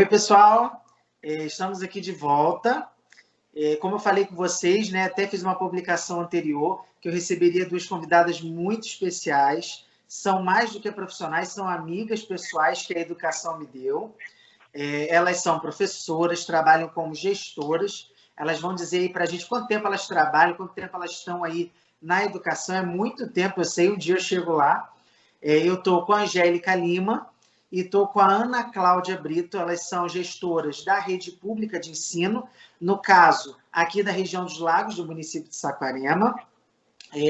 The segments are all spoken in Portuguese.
Oi, pessoal. Estamos aqui de volta. Como eu falei com vocês, né, até fiz uma publicação anterior, que eu receberia duas convidadas muito especiais. São mais do que profissionais, são amigas pessoais que a educação me deu. Elas são professoras, trabalham como gestoras. Elas vão dizer aí para a gente quanto tempo elas trabalham, quanto tempo elas estão aí na educação. É muito tempo, eu sei, um dia eu chego lá. Eu estou com a Angélica Lima e estou com a Ana Cláudia Brito. Elas são gestoras da rede pública de ensino, no caso, aqui da região dos Lagos, do município de Saquarema.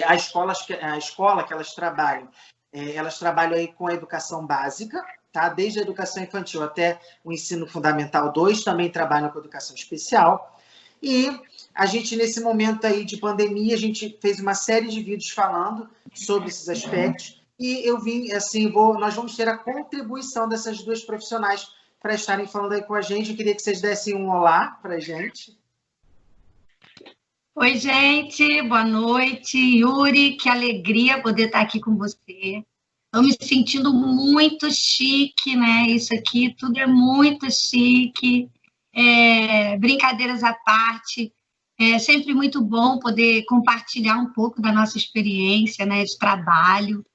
A escola que elas trabalham aí com a educação básica, tá? Desde a educação infantil até o ensino fundamental 2, também trabalham com educação especial. E a gente, nesse momento aí de pandemia, a gente fez uma série de vídeos falando sobre esses aspectos. E eu vim, assim, nós vamos ter a contribuição dessas duas profissionais para estarem falando aí com a gente. Eu queria que vocês dessem um olá para a gente. Oi, gente, boa noite. Yuri, que alegria poder estar aqui com você. Estou me sentindo muito chique, né? Isso aqui tudo é muito chique. Brincadeiras à parte, é sempre muito bom poder compartilhar um pouco da nossa experiência, né, de trabalho.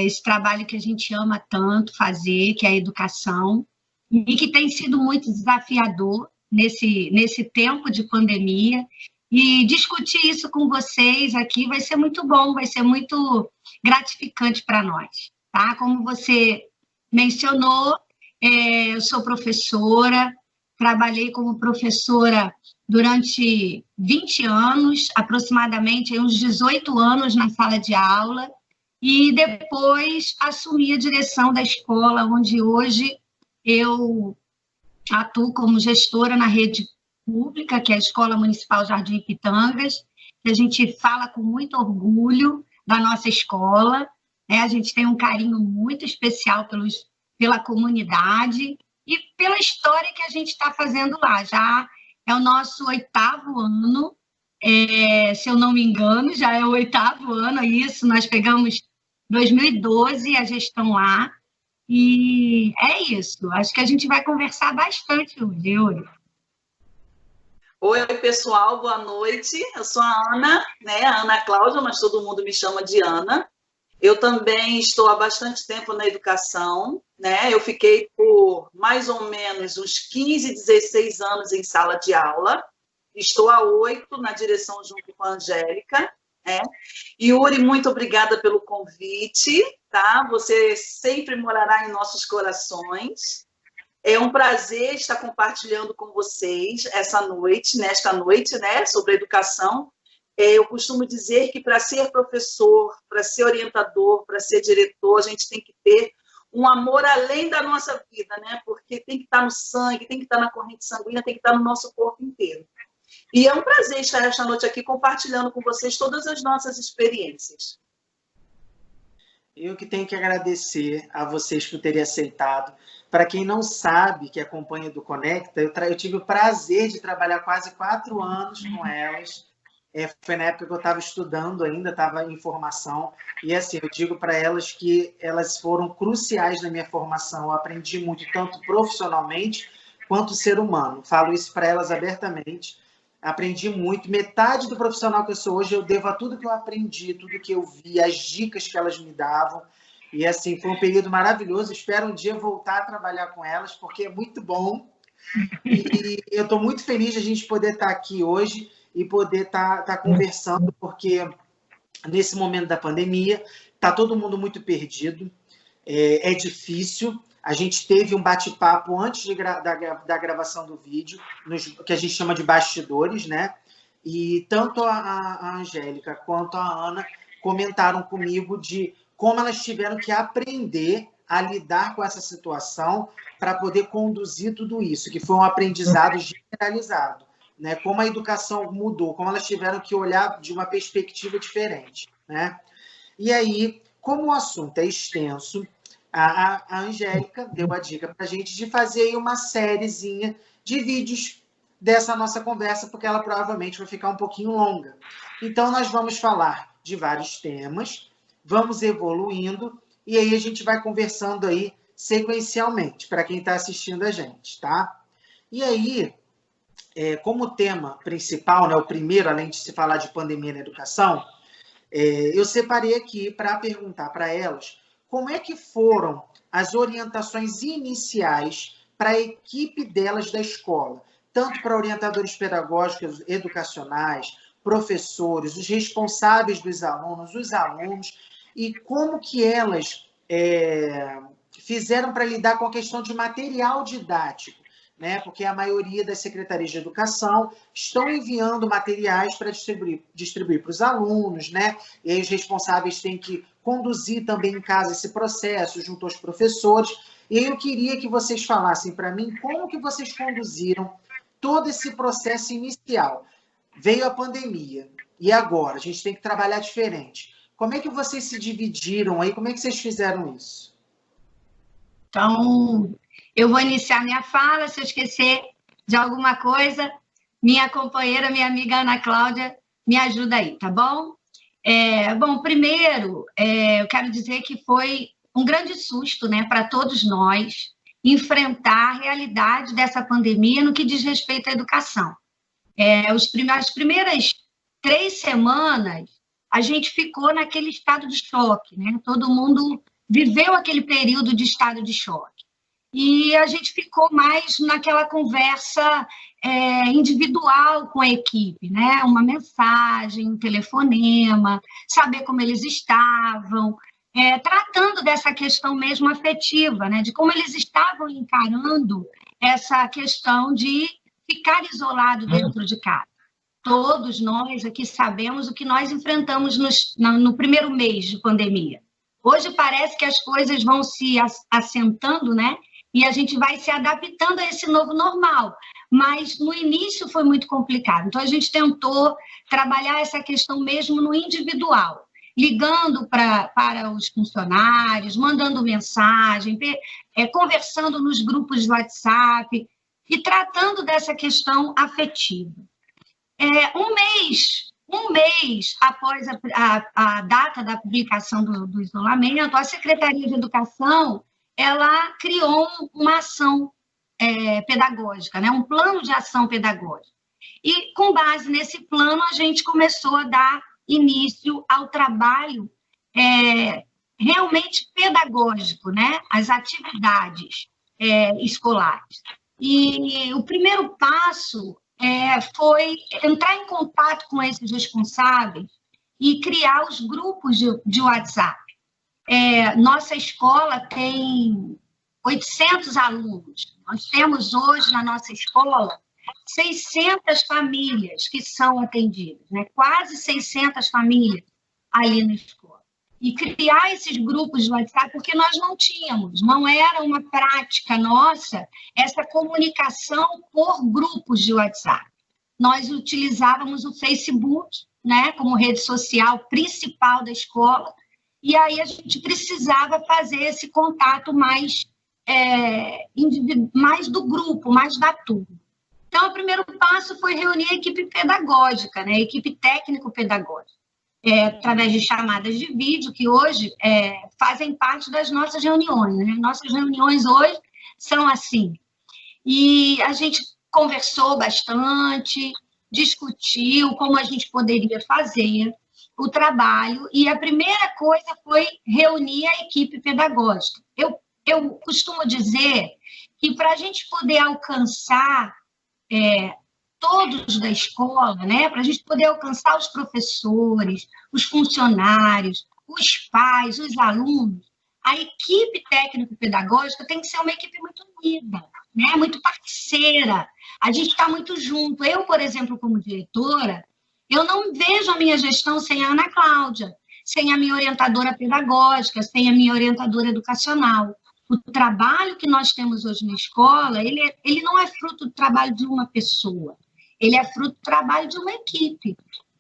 Esse trabalho que a gente ama tanto fazer, que é a educação, e que tem sido muito desafiador nesse tempo de pandemia. E discutir isso com vocês aqui vai ser muito bom, vai ser muito gratificante para nós, tá? Como você mencionou, eu sou professora, trabalhei como professora durante 20 anos, aproximadamente uns 18 anos na sala de aula, e depois assumi a direção da escola, onde hoje eu atuo como gestora na rede pública, que é a Escola Municipal Jardim Pitangas, que a gente fala com muito orgulho da nossa escola, né? A gente tem um carinho muito especial pela comunidade e pela história que a gente está fazendo lá. Já é o nosso 8º ano, se eu não me engano, já é o 8º ano, isso, nós pegamos 2012 a gestão lá, e é isso, acho que a gente vai conversar bastante hoje, Yuri. Oi, pessoal, boa noite, eu sou a Ana, né, a Ana Cláudia, mas todo mundo me chama de Ana. Eu também estou há bastante tempo na educação, né, eu fiquei por mais ou menos uns 15, 16 anos em sala de aula, estou há 8 na direção junto com a Angélica, né? Yuri, muito obrigada pelo convite, tá? Você sempre morará em nossos corações. É um prazer estar compartilhando com vocês nesta noite, né, sobre educação. Eu costumo dizer que para ser professor, para ser orientador, para ser diretor, a gente tem que ter um amor além da nossa vida, né? Porque tem que estar no sangue, tem que estar na corrente sanguínea, tem que estar no nosso corpo inteiro. E é um prazer estar esta noite aqui compartilhando com vocês todas as nossas experiências. Eu que tenho que agradecer a vocês por terem aceitado. Para quem não sabe, que acompanha do Conecta, eu tive o prazer de trabalhar quase 4 anos com elas. Foi na época que eu estava estudando ainda, estava em formação. E assim, eu digo para elas que elas foram cruciais na minha formação. Eu aprendi muito, tanto profissionalmente quanto ser humano. Falo isso para elas abertamente. Aprendi muito. Metade do profissional que eu sou hoje eu devo a tudo que eu aprendi, tudo que eu vi, as dicas que elas me davam. E assim, foi um período maravilhoso. Espero um dia voltar a trabalhar com elas, porque é muito bom. E eu estou muito feliz de a gente poder estar aqui hoje e poder estar conversando, porque nesse momento da pandemia está todo mundo muito perdido. É difícil. A gente teve um bate-papo antes da gravação do vídeo, que a gente chama de bastidores, né? E tanto a Angélica quanto a Ana comentaram comigo de como elas tiveram que aprender a lidar com essa situação para poder conduzir tudo isso, que foi um aprendizado generalizado, né? Como a educação mudou, como elas tiveram que olhar de uma perspectiva diferente, né? E aí, como o assunto é extenso, a Angélica deu a dica para a gente de fazer uma sériezinha de vídeos dessa nossa conversa, porque ela provavelmente vai ficar um pouquinho longa. Então, nós vamos falar de vários temas, vamos evoluindo, e aí a gente vai conversando aí sequencialmente, para quem está assistindo a gente, tá? E aí, como tema principal, né, o primeiro, além de se falar de pandemia na educação, eu separei aqui para perguntar para elas como é que foram as orientações iniciais para a equipe delas da escola, tanto para orientadores pedagógicos, educacionais, professores, os responsáveis dos alunos, os alunos, e como que elas fizeram para lidar com a questão de material didático, né? Porque a maioria das secretarias de educação estão enviando materiais para distribuir para os alunos, né? E aí os responsáveis têm que conduzir também em casa esse processo junto aos professores. E aí eu queria que vocês falassem para mim como que vocês conduziram todo esse processo inicial. Veio a pandemia, e agora? A gente tem que trabalhar diferente. Como é que vocês se dividiram aí? Como é que vocês fizeram isso? Então, eu vou iniciar minha fala. Se eu esquecer de alguma coisa, minha companheira, minha amiga Ana Cláudia, me ajuda aí, tá bom? Bom, primeiro, eu quero dizer que foi um grande susto, né, para todos nós, enfrentar a realidade dessa pandemia no que diz respeito à educação. As primeiras 3 semanas, a gente ficou naquele estado de choque, né? Todo mundo viveu aquele período de estado de choque. E a gente ficou mais naquela conversa individual com a equipe, né? Uma mensagem, um telefonema, saber como eles estavam, tratando dessa questão mesmo afetiva, né? De como eles estavam encarando essa questão de ficar isolado dentro de casa. Todos nós aqui sabemos o que nós enfrentamos no primeiro mês de pandemia. Hoje parece que as coisas vão se assentando, né? E a gente vai se adaptando a esse novo normal. Mas no início foi muito complicado. Então a gente tentou trabalhar essa questão mesmo no individual, ligando para os funcionários, mandando mensagem, conversando nos grupos de WhatsApp e tratando dessa questão afetiva. Um mês após a data da publicação do isolamento, a Secretaria de Educação ela criou uma ação pedagógica, né? Um plano de ação pedagógica. E, com base nesse plano, a gente começou a dar início ao trabalho realmente pedagógico, né? As atividades escolares. E o primeiro passo foi entrar em contato com esses responsáveis e criar os grupos de WhatsApp. Nossa escola tem 800 alunos. Nós temos hoje na nossa escola 600 famílias que são atendidas, né? Quase 600 famílias ali na escola. E criar esses grupos de WhatsApp, porque nós não era uma prática nossa essa comunicação por grupos de WhatsApp. Nós utilizávamos o Facebook, né, como rede social principal da escola, e aí a gente precisava fazer esse contato mais do grupo, mais da turma. Então, o primeiro passo foi reunir a equipe pedagógica, né, a equipe técnico-pedagógica. Através de chamadas de vídeo, que hoje fazem parte das nossas reuniões. Né? Nossas reuniões hoje são assim. E a gente conversou bastante, discutiu como a gente poderia fazer o trabalho, e a primeira coisa foi reunir a equipe pedagógica. Eu costumo dizer que para a gente poder alcançar todos da escola, né? Para a gente poder alcançar os professores, os funcionários, os pais, os alunos, a equipe técnico-pedagógica tem que ser uma equipe muito unida, né? Muito parceira. A gente está muito junto. Eu, por exemplo, como diretora, eu não vejo a minha gestão sem a Ana Cláudia, sem a minha orientadora pedagógica, sem a minha orientadora educacional. O trabalho que nós temos hoje na escola, ele não é fruto do trabalho de uma pessoa. Ele é fruto do trabalho de uma equipe,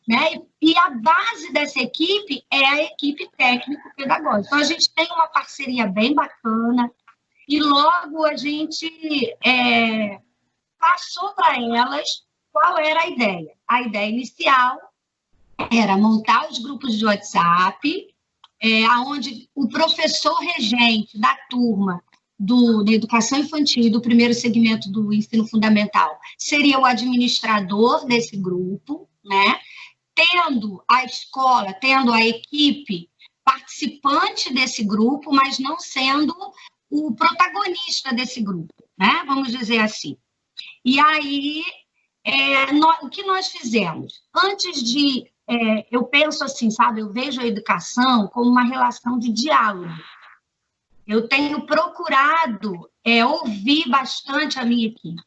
né? E a base dessa equipe é a equipe técnico-pedagógica. Então, a gente tem uma parceria bem bacana e logo a gente passou para elas qual era a ideia. A ideia inicial era montar os grupos de WhatsApp, onde o professor regente da turma da educação infantil e do primeiro segmento do ensino fundamental seria o administrador desse grupo, né? Tendo a escola, tendo a equipe participante desse grupo, mas não sendo o protagonista desse grupo, né? Vamos dizer assim. E aí, o que nós fizemos? Antes de... eu penso assim, sabe? Eu vejo a educação como uma relação de diálogo. Eu tenho procurado ouvir bastante a minha equipe.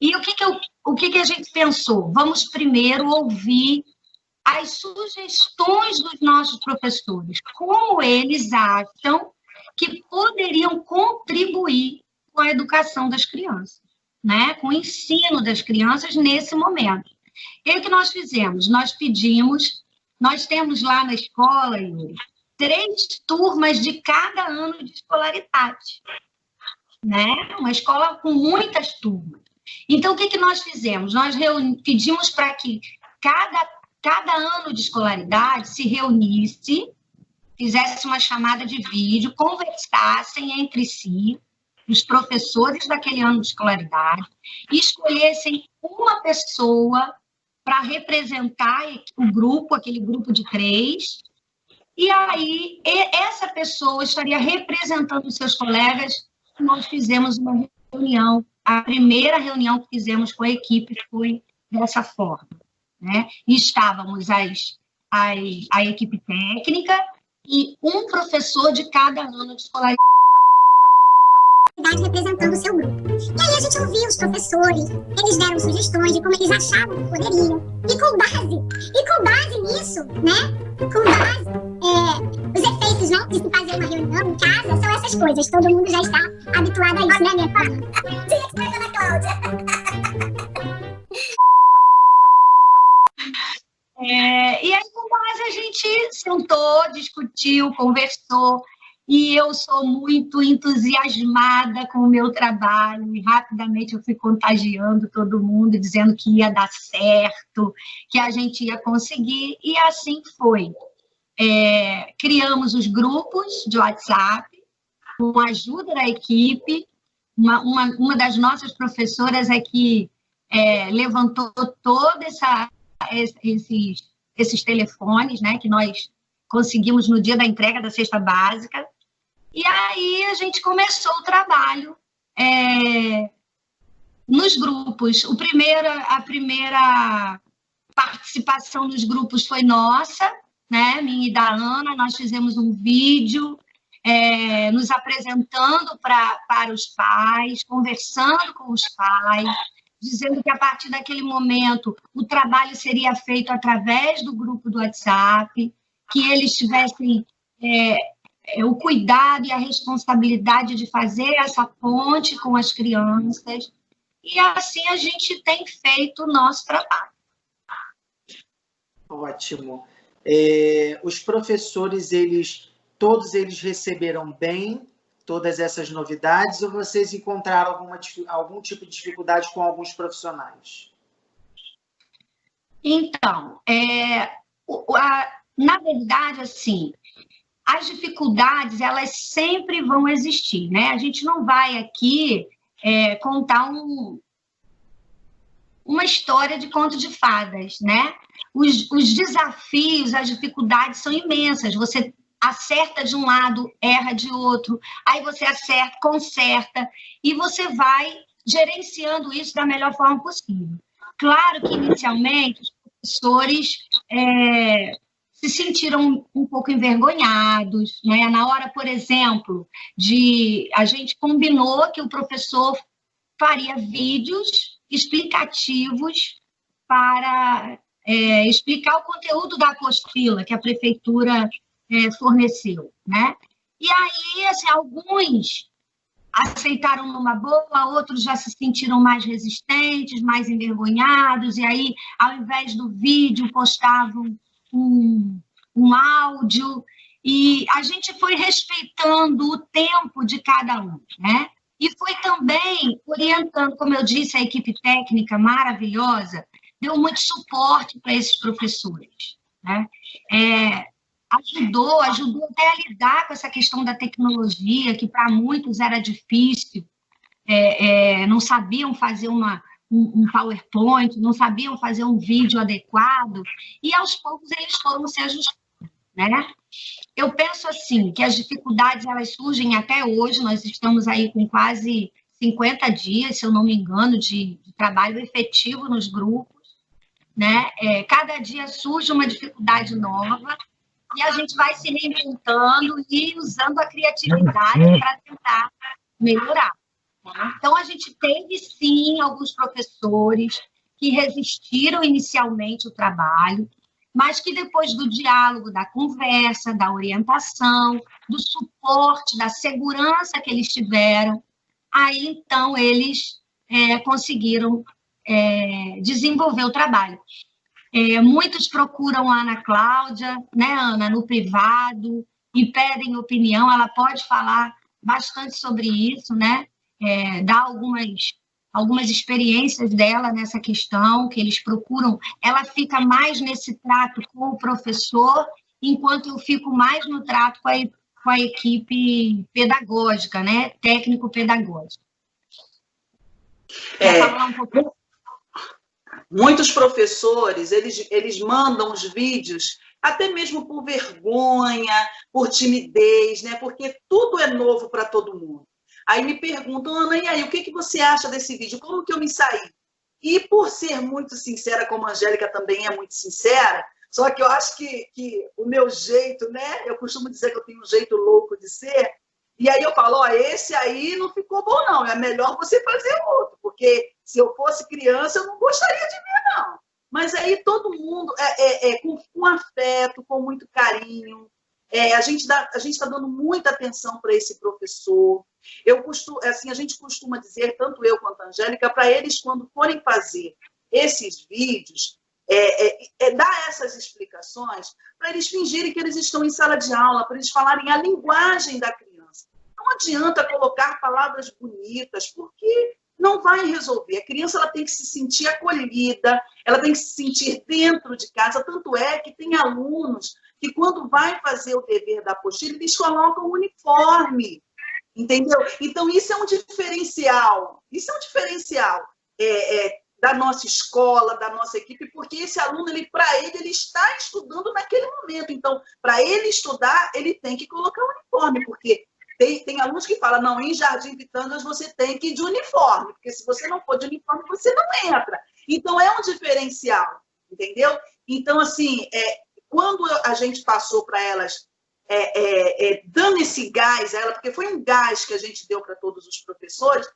E o que a gente pensou? Vamos primeiro ouvir as sugestões dos nossos professores, como eles acham que poderiam contribuir com a educação das crianças, né? Com o ensino das crianças nesse momento. E aí, o que nós fizemos? Nós temos lá na escola, Yuri, 3 turmas de cada ano de escolaridade, né? Uma escola com muitas turmas. Então, o que nós fizemos? Nós pedimos para que cada ano de escolaridade se reunisse, fizesse uma chamada de vídeo, conversassem entre si, os professores daquele ano de escolaridade, e escolhessem uma pessoa para representar o grupo, aquele grupo de 3, e aí essa pessoa estaria representando os seus colegas. Nós fizemos uma reunião, a primeira reunião que fizemos com a equipe foi dessa forma, né? E estávamos a equipe técnica e um professor de cada ano de escolaridade representando o seu grupo. E aí a gente ouvia os professores, eles deram sugestões de como eles achavam que poderiam. E com base nisso, né? Com base, os efeitos, né, de se fazer uma reunião em casa são essas coisas. Todo mundo já está habituado a isso, né, minha filha? Tinha que pegar na Cláudia. E aí, com base, a gente sentou, discutiu, conversou. E eu sou muito entusiasmada com o meu trabalho, e rapidamente eu fui contagiando todo mundo, dizendo que ia dar certo, que a gente ia conseguir, e assim foi. Criamos os grupos de WhatsApp, com a ajuda da equipe. Uma das nossas professoras que levantou todos esses telefones, né, que nós conseguimos no dia da entrega da cesta básica. E aí a gente começou o trabalho nos grupos. A primeira participação nos grupos foi nossa, né, minha e da Ana. Nós fizemos um vídeo nos apresentando para os pais, conversando com os pais, dizendo que a partir daquele momento o trabalho seria feito através do grupo do WhatsApp, que eles tivessem o cuidado e a responsabilidade de fazer essa ponte com as crianças. E assim a gente tem feito o nosso trabalho. Ótimo. Os professores, todos eles receberam bem todas essas novidades, ou vocês encontraram algum tipo de dificuldade com alguns profissionais? Então, na verdade, assim, as dificuldades, elas sempre vão existir, né? A gente não vai aqui contar uma história de conto de fadas, né? Os desafios, as dificuldades são imensas. Você acerta de um lado, erra de outro, aí você acerta, conserta, e você vai gerenciando isso da melhor forma possível. Claro que, inicialmente, os professores se sentiram um pouco envergonhados, né? Na hora, por exemplo, a gente combinou que o professor faria vídeos explicativos para explicar o conteúdo da apostila que a prefeitura forneceu, né? E aí, assim, alguns aceitaram numa boa, outros já se sentiram mais resistentes, mais envergonhados, e aí, ao invés do vídeo, postavam um áudio, e a gente foi respeitando o tempo de cada um, né? E foi também orientando, como eu disse, a equipe técnica maravilhosa, deu muito suporte para esses professores, né? ajudou até a lidar com essa questão da tecnologia, que para muitos era difícil, não sabiam fazer um PowerPoint, não sabiam fazer um vídeo adequado, e aos poucos eles foram se ajustando, né? Eu penso assim, que as dificuldades elas surgem até hoje, nós estamos aí com quase 50 dias, se eu não me engano, de trabalho efetivo nos grupos, né? Cada dia surge uma dificuldade nova, e a gente vai se reinventando e usando a criatividade para tentar melhorar. Né? Então, a gente teve, sim, alguns professores que resistiram inicialmente ao trabalho, mas que depois do diálogo, da conversa, da orientação, do suporte, da segurança que eles tiveram, aí, então, eles conseguiram desenvolver o trabalho. Muitos procuram a Ana Cláudia, né, Ana, no privado, e pedem opinião. Ela pode falar bastante sobre isso, né? Dar algumas experiências dela nessa questão, que eles procuram. Ela fica mais nesse trato com o professor, enquanto eu fico mais no trato com a equipe pedagógica, né? Técnico-pedagógica. Quer falar um pouquinho? Muitos professores, eles mandam os vídeos até mesmo por vergonha, por timidez, né? Porque tudo é novo para todo mundo. Aí me perguntam, Ana, e aí, o que você acha desse vídeo? Como que eu me saí? E por ser muito sincera, como a Angélica também é muito sincera, só que eu acho que o meu jeito, né? Eu costumo dizer que eu tenho um jeito louco de ser, e aí eu falo, esse aí não ficou bom não, é melhor você fazer outro, porque se eu fosse criança eu não gostaria de ver não. Mas aí todo mundo, com afeto, com muito carinho, a gente está dando muita atenção para esse professor. A gente costuma dizer, tanto eu quanto a Angélica, para eles, quando forem fazer esses vídeos, dar essas explicações, para eles fingirem que eles estão em sala de aula, para eles falarem a linguagem da criança. Não adianta colocar palavras bonitas, porque não vai resolver. A criança ela tem que se sentir acolhida, ela tem que se sentir dentro de casa. Tanto é que tem alunos que, quando vai fazer o dever da apostila, eles colocam o uniforme, entendeu? Então, isso é um diferencial. Isso é um diferencial da nossa escola, da nossa equipe, porque esse aluno, ele está estudando naquele momento. Então, para ele estudar, ele tem que colocar o uniforme, porque tem alunos que falam, não, em Jardim Pitangas você tem que ir de uniforme, porque se você não for de uniforme, você não entra. Então, é um diferencial, entendeu? Então, assim, quando a gente passou para elas, dando esse gás a ela, porque foi um gás que a gente deu para todos os professores,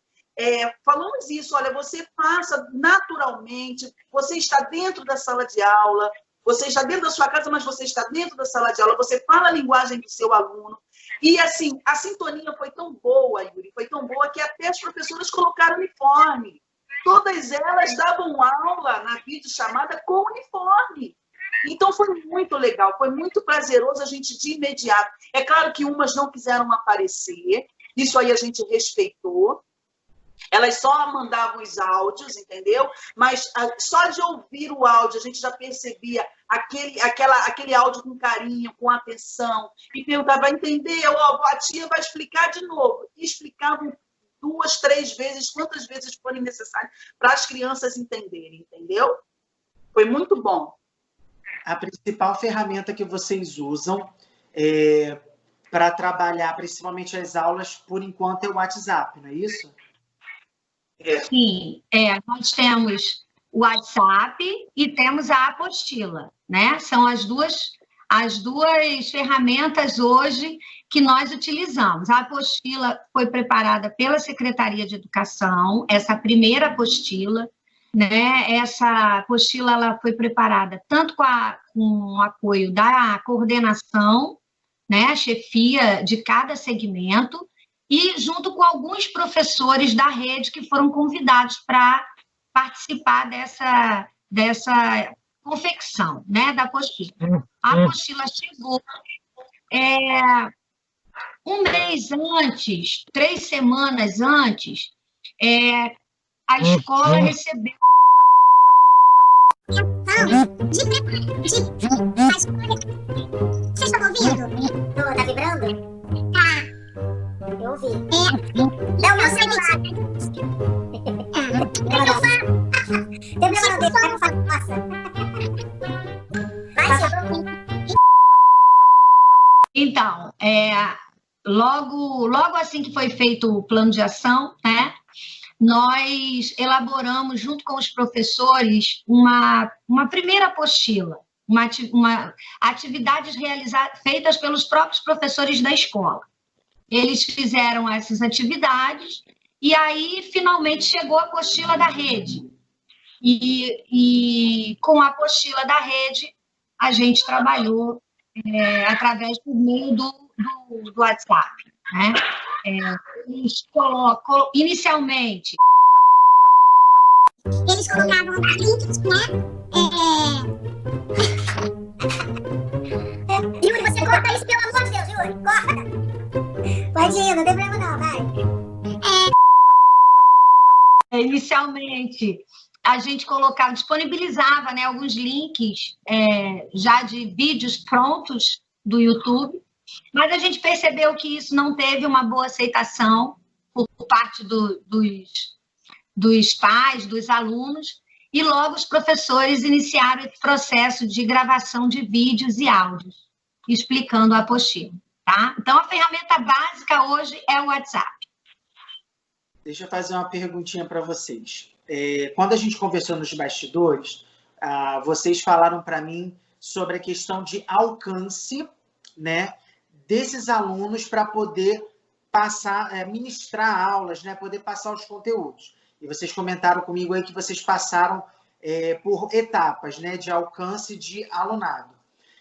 falamos isso, olha, você faça naturalmente, você está dentro da sala de aula, você está dentro da sua casa, mas você está dentro da sala de aula, você fala a linguagem do seu aluno. E, assim, a sintonia foi tão boa, Yuri, foi tão boa que até as professoras colocaram uniforme. Todas elas davam aula na videochamada com uniforme. Então, foi muito legal, foi muito prazeroso a gente de imediato. É claro que umas não quiseram aparecer, isso aí a gente respeitou. Elas só mandavam os áudios, entendeu? Mas só de ouvir o áudio, a gente já percebia aquele áudio com carinho, com atenção. E perguntava, entendeu? A tia vai explicar de novo. E explicavam 2, 3 vezes, quantas vezes forem necessárias, para as crianças entenderem, entendeu? Foi muito bom. A principal ferramenta que vocês usam para trabalhar, principalmente as aulas, por enquanto, é o WhatsApp, não é isso? Sim, nós temos o WhatsApp e temos a apostila, né? São as duas ferramentas hoje que nós utilizamos. A apostila foi preparada pela Secretaria de Educação, essa primeira apostila, né? Essa apostila ela foi preparada tanto com o apoio da coordenação, né? A chefia de cada segmento, e junto com alguns professores da rede que foram convidados para participar dessa confecção, né, da apostila. A apostila chegou um mês antes, 3 semanas antes, a escola recebeu... Então, vocês estão ouvindo? ouvindo? Tá vibrando? Tá. Eu ouvi. É o meu celular. Tem problema dele, vai falar. Nossa. Vai, Chico. Então, logo assim que foi feito o plano de ação, né, nós elaboramos, junto com os professores, uma primeira apostila, atividades feitas pelos próprios professores da escola. Eles fizeram essas atividades e aí, finalmente, chegou a apostila da rede. E com a apostila da rede, a gente trabalhou através do meio do WhatsApp, né? Eles colocam, inicialmente... Eles colocavam links, né? Yuri, você corta isso, pelo amor de Deus, Yuri, corta. Pode ir, não tem problema não, vai. Inicialmente, a gente disponibilizava, né, alguns links já de vídeos prontos do YouTube, mas a gente percebeu que isso não teve uma boa aceitação por parte dos pais, dos alunos, e logo os professores iniciaram esse processo de gravação de vídeos e áudios, explicando a apostila, tá? Então, a ferramenta básica hoje é o WhatsApp. Deixa eu fazer uma perguntinha para vocês. Quando a gente conversou nos bastidores, vocês falaram para mim sobre a questão de alcance, né, desses alunos para poder ministrar aulas, né, poder passar os conteúdos. E vocês comentaram comigo aí que vocês passaram por etapas, né, de alcance de alunado.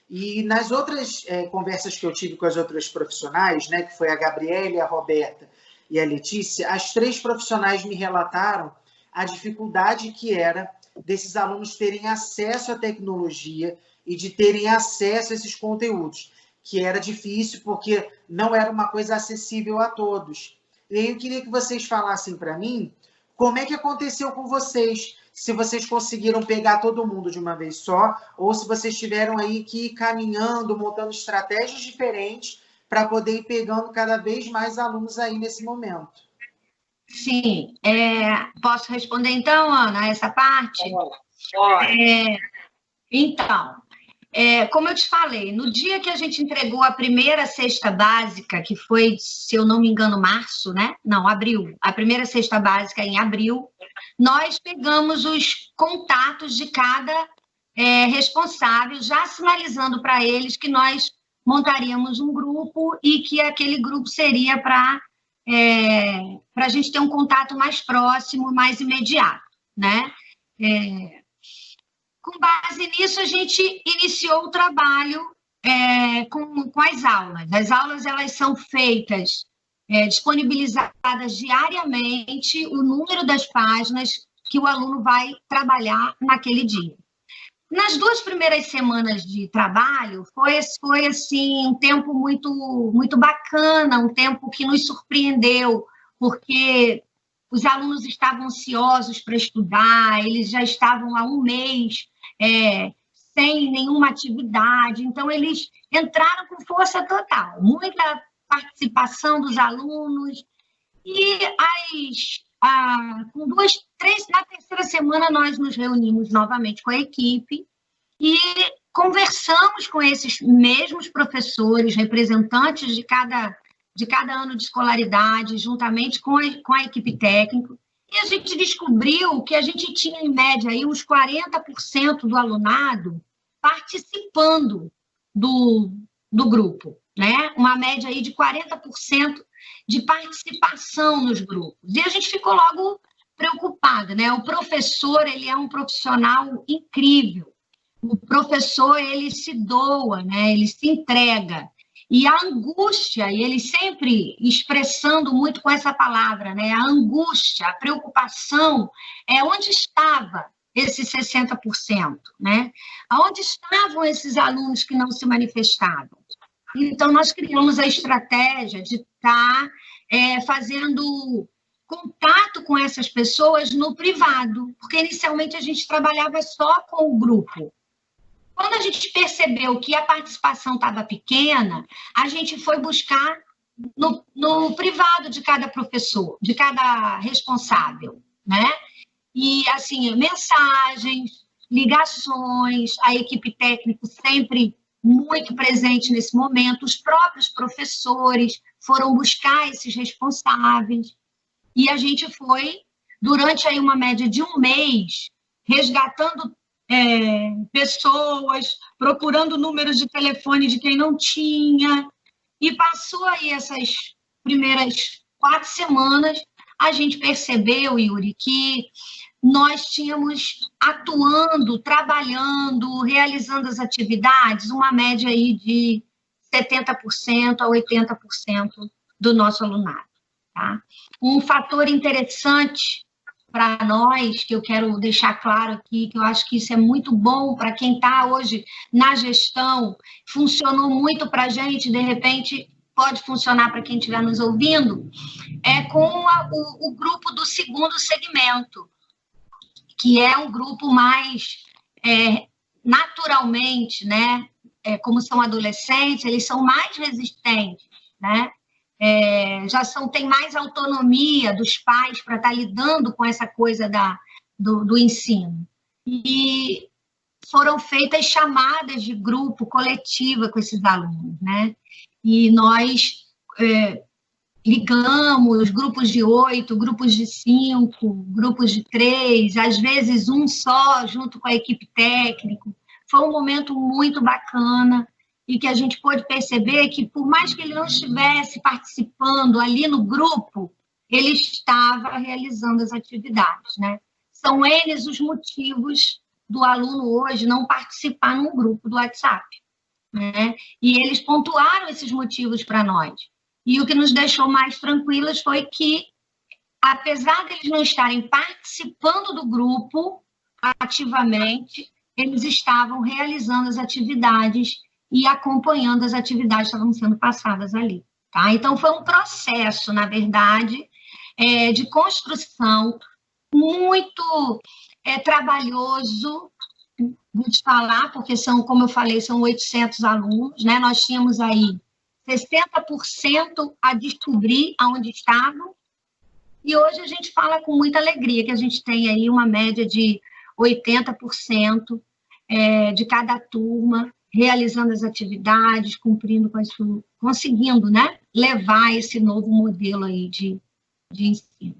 E nas outras conversas que eu tive com as outras profissionais, né, que foi a Gabriele, a Roberta e a Letícia, as 3 profissionais me relataram a dificuldade que era desses alunos terem acesso à tecnologia e de terem acesso a esses conteúdos, que era difícil porque não era uma coisa acessível a todos. E aí eu queria que vocês falassem para mim como é que aconteceu com vocês, se vocês conseguiram pegar todo mundo de uma vez só, ou se vocês tiveram aí que ir caminhando, montando estratégias diferentes para poder ir pegando cada vez mais alunos aí nesse momento. Sim. Posso responder então, Ana, essa parte? Pode. Então, como eu te falei, no dia que a gente entregou a primeira cesta básica, que foi, se eu não me engano, março, né? Não, abril. A primeira cesta básica em abril, nós pegamos os contatos de cada responsável, já sinalizando para eles que nós montaríamos um grupo e que aquele grupo seria para a gente ter um contato mais próximo, mais imediato, né? Com base nisso, a gente iniciou o trabalho com as aulas. As aulas, elas são feitas, disponibilizadas diariamente, o número das páginas que o aluno vai trabalhar naquele dia. Nas 2 primeiras semanas de trabalho, foi assim, um tempo muito, muito bacana, um tempo que nos surpreendeu, porque os alunos estavam ansiosos para estudar, eles já estavam há um mês sem nenhuma atividade, então eles entraram com força total, muita participação dos alunos, e com 2, 3, na terceira semana nós nos reunimos novamente com a equipe e conversamos com esses mesmos professores, representantes de cada ano de escolaridade, juntamente com a equipe técnica, e a gente descobriu que a gente tinha, em média, aí, uns 40% do alunado participando do grupo, né? Uma média aí de 40% de participação nos grupos. E a gente ficou logo preocupada, né? O professor, ele é um profissional incrível. O professor, ele se doa, né? Ele se entrega. E a angústia, e ele sempre expressando muito com essa palavra, né? A angústia, a preocupação, onde estava esses 60%, né? Aonde estavam esses alunos que não se manifestavam? Então, nós criamos a estratégia de estar fazendo contato com essas pessoas no privado, porque inicialmente a gente trabalhava só com o grupo. Quando a gente percebeu que a participação estava pequena, a gente foi buscar no privado de cada professor, de cada responsável, né? E, assim, mensagens, ligações, a equipe técnica sempre muito presente nesse momento, os próprios professores foram buscar esses responsáveis, e a gente foi, durante aí uma média de um mês, resgatando pessoas, procurando números de telefone de quem não tinha, e passou aí essas primeiras 4 semanas, a gente percebeu, Yuri, que nós tínhamos atuando, trabalhando, realizando as atividades, uma média aí de 70% a 80% do nosso alunado. Tá? Um fator interessante para nós, que eu quero deixar claro aqui, que eu acho que isso é muito bom para quem está hoje na gestão, funcionou muito para a gente, de repente pode funcionar para quem estiver nos ouvindo, é com o grupo do segundo segmento, que é um grupo mais naturalmente, né? Como são adolescentes, eles são mais resistentes, né? Tem mais autonomia dos pais para estar lidando com essa coisa do ensino. E foram feitas chamadas de grupo, coletiva com esses alunos, né? E nós ligamos grupos de 8, grupos de 5, grupos de 3, às vezes um só, junto com a equipe técnica. Foi um momento muito bacana e que a gente pôde perceber que, por mais que ele não estivesse participando ali no grupo, ele estava realizando as atividades, né? São eles os motivos do aluno hoje não participar num grupo do WhatsApp, né? E eles pontuaram esses motivos para nós. E o que nos deixou mais tranquilas foi que, apesar de eles não estarem participando do grupo ativamente, eles estavam realizando as atividades e acompanhando as atividades que estavam sendo passadas ali. Tá? Então, foi um processo, na verdade, de construção muito trabalhoso, vou te falar, porque são, como eu falei, são 800 alunos, né? Nós tínhamos aí 60% a descobrir aonde estavam, e hoje a gente fala com muita alegria que a gente tem aí uma média de 80% de cada turma realizando as atividades, cumprindo com isso, conseguindo, né, levar esse novo modelo aí de ensino.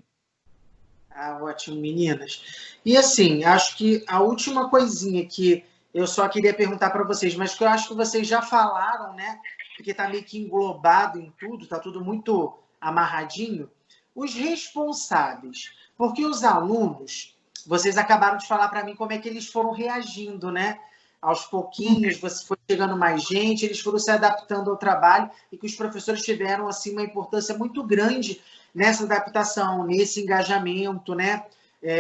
Ótimo, meninas. E assim, acho que a última coisinha que eu só queria perguntar para vocês, mas que eu acho que vocês já falaram, né, porque está meio que englobado em tudo, está tudo muito amarradinho, os responsáveis, porque os alunos, vocês acabaram de falar para mim como é que eles foram reagindo, né? Aos pouquinhos, você foi chegando mais gente, eles foram se adaptando ao trabalho e que os professores tiveram assim, uma importância muito grande nessa adaptação, nesse engajamento, né?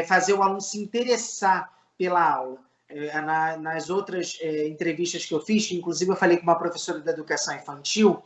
Fazer o aluno se interessar pela aula. Nas outras entrevistas que eu fiz, que inclusive eu falei com uma professora da educação infantil,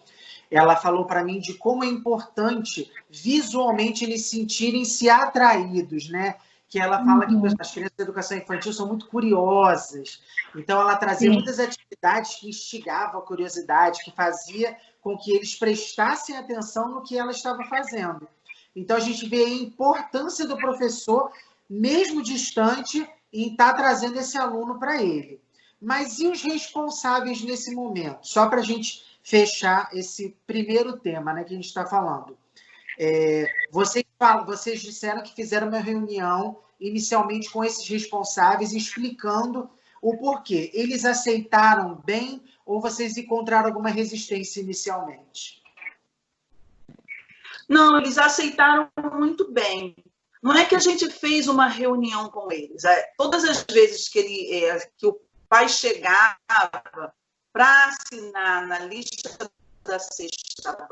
ela falou para mim de como é importante visualmente eles sentirem-se atraídos, né? Que ela fala que as crianças da educação infantil são muito curiosas. Então, ela trazia muitas atividades que instigavam a curiosidade, que fazia com que eles prestassem atenção no que ela estava fazendo. Então, a gente vê a importância do professor, mesmo distante, em estar trazendo esse aluno para ele. Mas e os responsáveis nesse momento? Só para a gente fechar esse primeiro tema, né, que a gente está falando. Vocês disseram que fizeram uma reunião inicialmente com esses responsáveis, explicando o porquê. Eles aceitaram bem ou vocês encontraram alguma resistência inicialmente? Não, eles aceitaram muito bem. Não é que a gente fez uma reunião com eles. Todas as vezes que o pai chegava para assinar na lista da cesta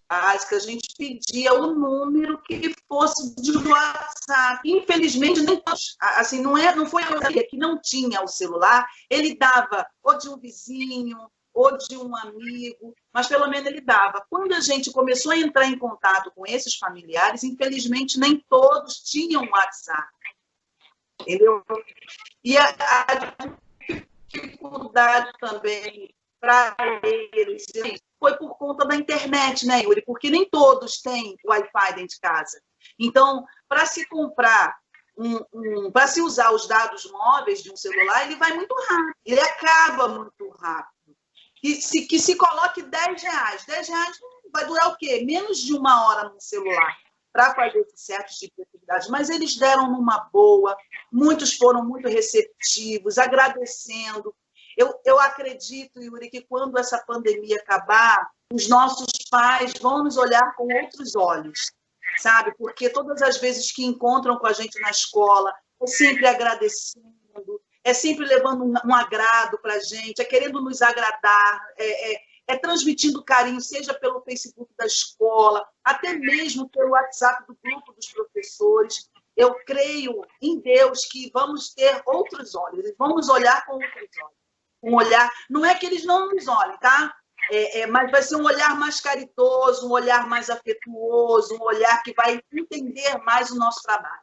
básica, a gente pedia o número que fosse de WhatsApp. Infelizmente, nem assim, não foi eu que não tinha o celular, ele dava ou de um vizinho, ou de um amigo, mas pelo menos ele dava. Quando a gente começou a entrar em contato com esses familiares, infelizmente, nem todos tinham WhatsApp. Entendeu? E dificuldade também para eles foi por conta da internet, né, Yuri? Porque nem todos têm Wi-Fi dentro de casa. Então, para se comprar, para se usar os dados móveis de um celular, ele vai muito rápido, ele acaba muito rápido. Que se coloque R$10, R$10 vai durar o quê? Menos de 1 hora no celular para fazer certos tipos de atividades. Mas eles deram numa boa, muitos foram muito receptivos, agradecendo. Eu acredito, Yuri, que quando essa pandemia acabar, os nossos pais vão nos olhar com outros olhos, sabe? Porque todas as vezes que encontram com a gente na escola, é sempre agradecendo, é sempre levando um agrado para a gente, é querendo nos agradar, é transmitindo carinho, seja pelo Facebook da escola, até mesmo pelo WhatsApp do grupo dos professores. Eu creio em Deus que vamos ter outros olhos, eles vão nos olhar com outros olhos. Um olhar, não é que eles não nos olhem, tá? Mas vai ser um olhar mais caritoso, um olhar mais afetuoso, um olhar que vai entender mais o nosso trabalho.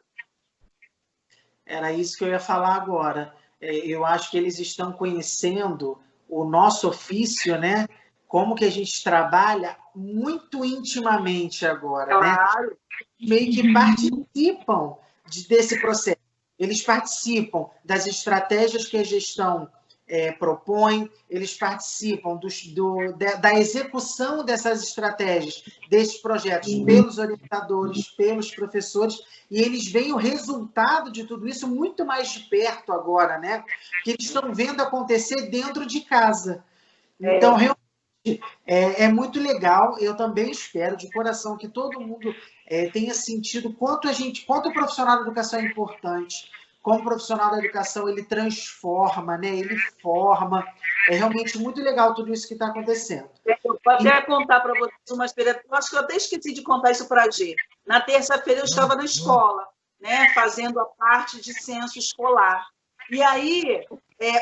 Era isso que eu ia falar agora. Eu acho que eles estão conhecendo o nosso ofício, né? Como que a gente trabalha muito intimamente agora, claro, né? Meio que participam desse processo. Eles participam das estratégias que a gestão propõe, eles participam da execução dessas estratégias, desses projetos, pelos orientadores, pelos professores, e eles veem o resultado de tudo isso muito mais de perto agora, né? Que eles estão vendo acontecer dentro de casa. Então, realmente, é muito legal. Eu também espero, de coração, que todo mundo tenha sentido quanto o profissional da educação é importante. Como profissional da educação, ele transforma, né? Ele forma. É realmente muito legal tudo isso que está acontecendo. Eu vou até contar para vocês uma experiência. Eu acho que eu até esqueci de contar isso para a Gê. Na terça-feira eu estava na escola, né? Fazendo a parte de censo escolar. E aí,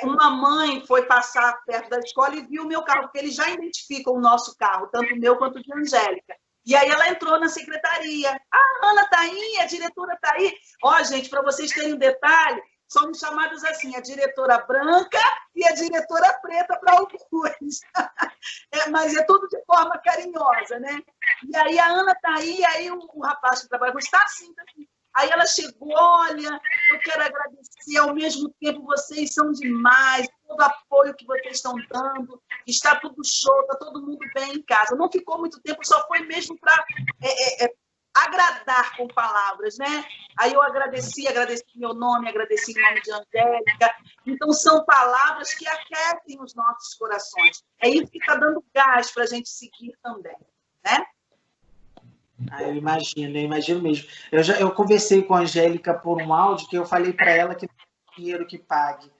uma mãe foi passar perto da escola e viu o meu carro, porque eles já identificam o nosso carro, tanto o meu quanto o de Angélica. E aí ela entrou na secretaria. A Ana está aí, a diretora está aí. Ó, gente, para vocês terem um detalhe, somos chamados assim, a diretora branca e a diretora preta para alguns. Mas é tudo de forma carinhosa, né? E aí a Ana está aí, aí o rapaz que trabalha, está assim, tá assim. Aí ela chegou, olha, eu quero agradecer, ao mesmo tempo vocês são demais, todo o apoio que vocês estão dando, está tudo show, está todo mundo bem em casa. Não ficou muito tempo, só foi mesmo para agradar com palavras, né? Aí eu agradeci meu nome, agradeci o nome de Angélica. Então, são palavras que aquecem os nossos corações. É isso que está dando gás para a gente seguir também, né? Eu imagino mesmo. Eu conversei com a Angélica por um áudio que eu falei para ela que não é dinheiro que pague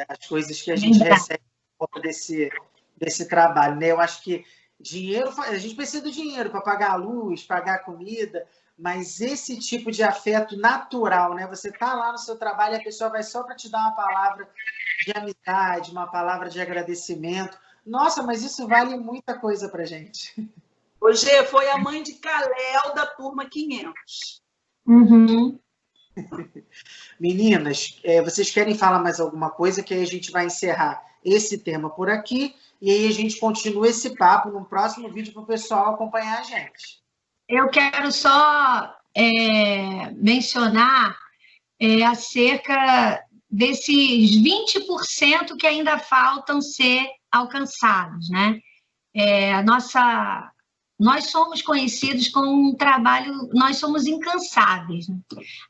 as coisas que a gente recebe por conta desse trabalho, né? Eu acho que dinheiro, a gente precisa do dinheiro para pagar a luz, pagar a comida, mas esse tipo de afeto natural, né? Você está lá no seu trabalho e a pessoa vai só para te dar uma palavra de amizade, uma palavra de agradecimento. Nossa, mas isso vale muita coisa para a gente. Hoje foi a mãe de Caléu da turma 500. Uhum. Meninas, vocês querem falar mais alguma coisa? Que aí a gente vai encerrar esse tema por aqui e aí a gente continua esse papo no próximo vídeo para o pessoal acompanhar a gente. Eu quero só mencionar acerca desses 20% que ainda faltam ser alcançados, né? Nós somos conhecidos com um trabalho, nós somos incansáveis. Né?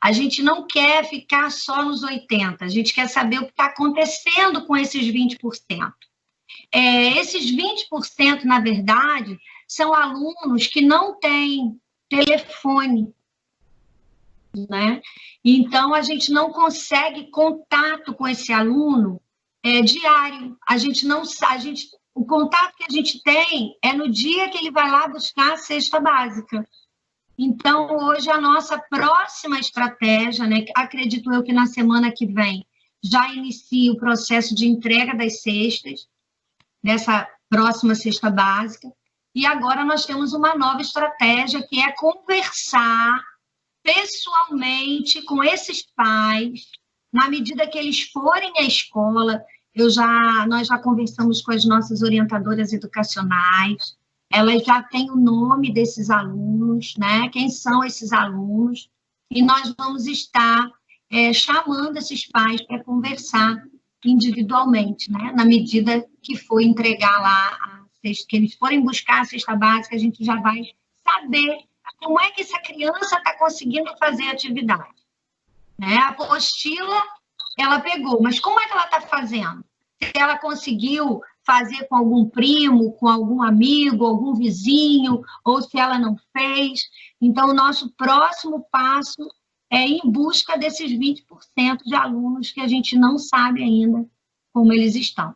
A gente não quer ficar só nos 80%, a gente quer saber o que está acontecendo com esses 20%. Esses 20%, na verdade, são alunos que não têm telefone, né? Então, a gente não consegue contato com esse aluno diário. O contato que a gente tem é no dia que ele vai lá buscar a cesta básica. Então, hoje, a nossa próxima estratégia, né, acredito eu que na semana que vem já inicia o processo de entrega das cestas, dessa próxima cesta básica, e agora nós temos uma nova estratégia, que é conversar pessoalmente com esses pais, na medida que eles forem à escola, Nós já conversamos com as nossas orientadoras educacionais, elas já têm o nome desses alunos, né? Quem são esses alunos, e nós vamos estar chamando esses pais para conversar individualmente, né? Na medida que for entregar lá, que eles forem buscar a cesta básica, a gente já vai saber como é que essa criança está conseguindo fazer a atividade. Né? A apostila, ela pegou, mas como é que ela está fazendo? Se ela conseguiu fazer com algum primo, com algum amigo, algum vizinho, ou se ela não fez. Então, o nosso próximo passo é ir em busca desses 20% de alunos que a gente não sabe ainda como eles estão.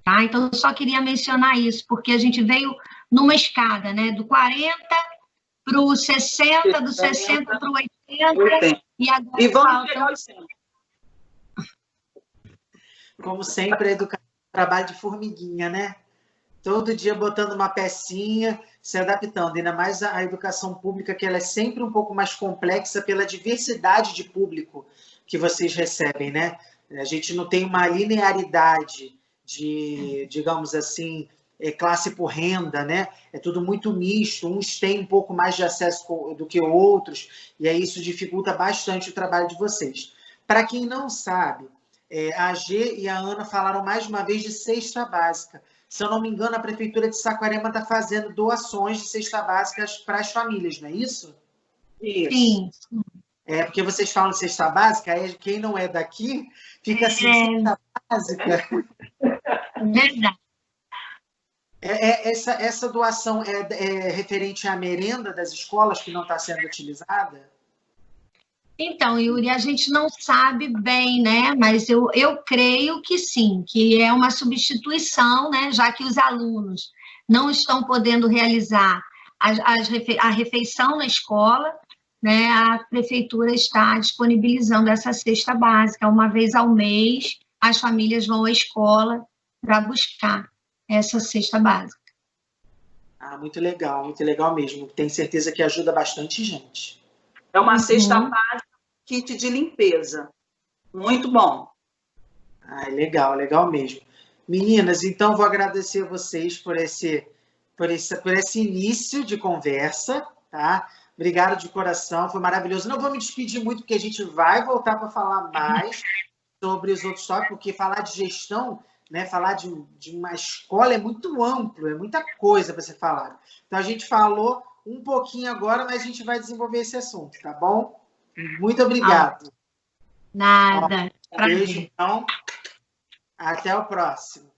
Tá? Então, eu só queria mencionar isso, porque a gente veio numa escada, né? Do 40 para o 60, do 60 para o 80, e agora e vamos pegar os 100. Como sempre, a educação é um trabalho de formiguinha, né? Todo dia botando uma pecinha, se adaptando. Ainda mais a educação pública, que ela é sempre um pouco mais complexa pela diversidade de público que vocês recebem, né? A gente não tem uma linearidade de, digamos assim, classe por renda, né? É tudo muito misto, uns têm um pouco mais de acesso do que outros, e aí isso dificulta bastante o trabalho de vocês. Para quem não sabe, a G e a Ana falaram mais uma vez de cesta básica. Se eu não me engano, a Prefeitura de Saquarema está fazendo doações de cesta básica para as famílias, não é isso? Isso. Sim. Porque vocês falam de cesta básica, aí quem não é daqui fica assim, cesta básica. Verdade. Essa doação é referente à merenda das escolas que não está sendo utilizada? Então, Yuri, a gente não sabe bem, né? Mas eu creio que sim, que é uma substituição, né? Já que os alunos não estão podendo realizar a refeição na escola, né? A prefeitura está disponibilizando essa cesta básica. Uma vez ao mês, as famílias vão à escola para buscar essa cesta básica. Muito legal mesmo. Tenho certeza que ajuda bastante gente. É uma cesta básica, kit de limpeza. Muito bom. Legal mesmo. Meninas, então vou agradecer a vocês por esse início de conversa, tá? Obrigado de coração, foi maravilhoso. Não vou me despedir muito, porque a gente vai voltar para falar mais sobre os outros tópicos, porque falar de gestão, né, falar de uma escola é muito amplo, é muita coisa para ser falado. Então, a gente falou um pouquinho agora, mas a gente vai desenvolver esse assunto, tá bom? Muito obrigado. Nada. Beijo, então. Até o próximo.